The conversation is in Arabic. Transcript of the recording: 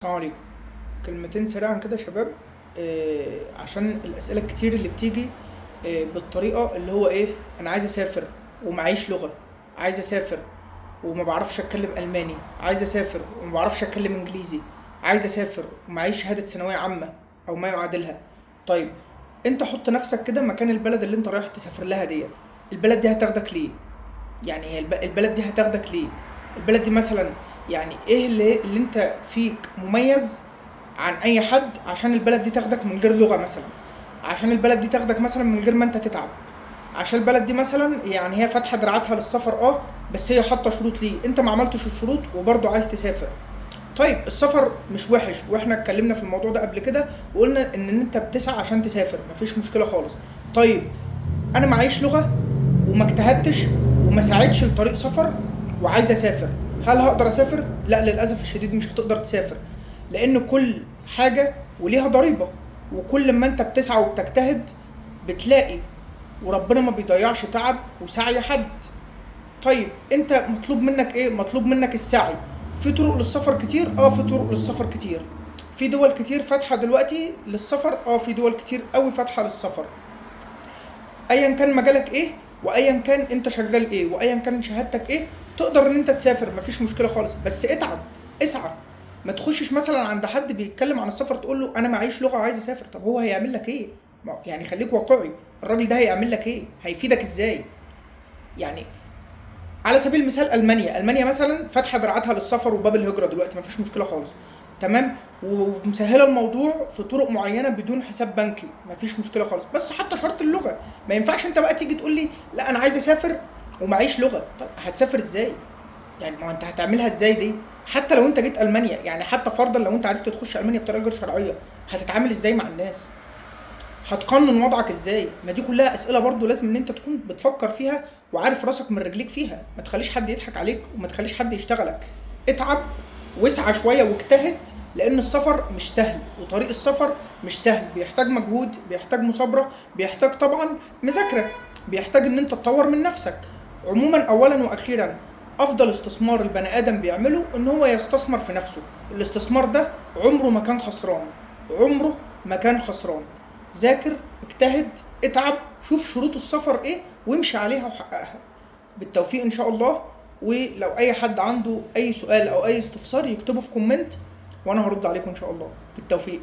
السلام عليكم. كلمتين سريعا كده يا شباب. عشان الأسئلة الكتير اللي بتيجي بالطريقة اللي هو ايه، انا عايز اسافر ومعيش لغة، عايز اسافر وما بعرفش اتكلم الماني، عايز اسافر وما بعرفش اتكلم انجليزي، عايز اسافر ومعيش شهادة ثانوية عامة او ما يعادلها. طيب، انت حط نفسك كده مكان البلد اللي انت رايح تسافر لها ديت. البلد دي هتاخدك ليه؟ يعني هي البلد دي هتاخدك ليه؟ البلد دي مثلا، يعني ايه اللي انت فيك مميز عن اي حد عشان البلد دي تاخدك من غير لغة مثلا، عشان البلد دي تاخدك مثلا من غير ما انت تتعب، عشان البلد دي مثلا يعني هي فاتحة دراعاتها للسفر بس هي حاطة شروط ليه انت ما عملتش الشروط وبرضه عايز تسافر. طيب، السفر مش وحش، واحنا اتكلمنا في الموضوع ده قبل كده وقلنا ان انت بتسعى عشان تسافر، مفيش مشكلة خالص. طيب، انا معيش لغة وما اجتهدتش وما ساعدش لطريق سفر وعايز اسافر، هل هقدر اسافر؟ لا، للاسف الشديد مش هتقدر تسافر، لان كل حاجه وليها ضريبه، وكل ما انت بتسعى وبتجتهد بتلاقي، وربنا ما بيضيعش تعب وسعي حد. طيب، انت مطلوب منك ايه؟ مطلوب منك السعي. في طرق للسفر كتير، في طرق للسفر كتير، في دول كتير فاتحه دلوقتي للسفر، في دول كتير قوي فاتحه للسفر. ايا كان مجالك ايه، وايا كان انت شغال ايه، وايا كان شهادتك ايه، تقدر ان انت تسافر، مفيش مشكله خالص، بس اتعب، اسعى. ما تخشش مثلا عند حد بيتكلم عن السفر تقول له انا معيش لغه وعايز اسافر. طب هو هيعمل لك ايه؟ يعني خليك واقعي، الراجل ده هيعمل لك ايه؟ هيفيدك ازاي؟ يعني على سبيل المثال المانيا مثلا فاتحه دراعاتها للسفر وباب الهجره دلوقتي، مفيش مشكله خالص، تمام، ومسهله الموضوع في طرق معينه بدون حساب بنكي، مفيش مشكله خالص، بس حتى شرط اللغه. ما ينفعش انت بقى تيجي تقول لي لا انا عايز اسافر ومعيش لغه. طب هتسافر ازاي؟ يعني ما انت هتعملها ازاي دي؟ حتى لو انت جيت المانيا، يعني حتى فرضا لو انت عرفت تخش المانيا بطريقه غير شرعيه، هتتعامل ازاي مع الناس؟ هتقنن وضعك ازاي؟ ما دي كلها اسئله برضو لازم ان انت تكون بتفكر فيها وعارف راسك من رجليك فيها. ما تخليش حد يضحك عليك وما تخليش حد يشتغلك. اتعب واسعى شويه واجتهد، لان السفر مش سهل، وطريق السفر مش سهل، بيحتاج مجهود، بيحتاج مثابره، بيحتاج طبعا مذاكره، بيحتاج ان انت تطور من نفسك. عموما اولا واخيرا، افضل استثمار البني ادم بيعمله ان هو يستثمر في نفسه. الاستثمار ده عمره ما كان خسران، عمره ما كان خسران. ذاكر، اجتهد، اتعب، شوف شروط السفر ايه وامشي عليها وحققها. بالتوفيق ان شاء الله. ولو اي حد عنده اي سؤال او اي استفسار يكتبه في كومنت وانا هرد عليكم ان شاء الله. بالتوفيق.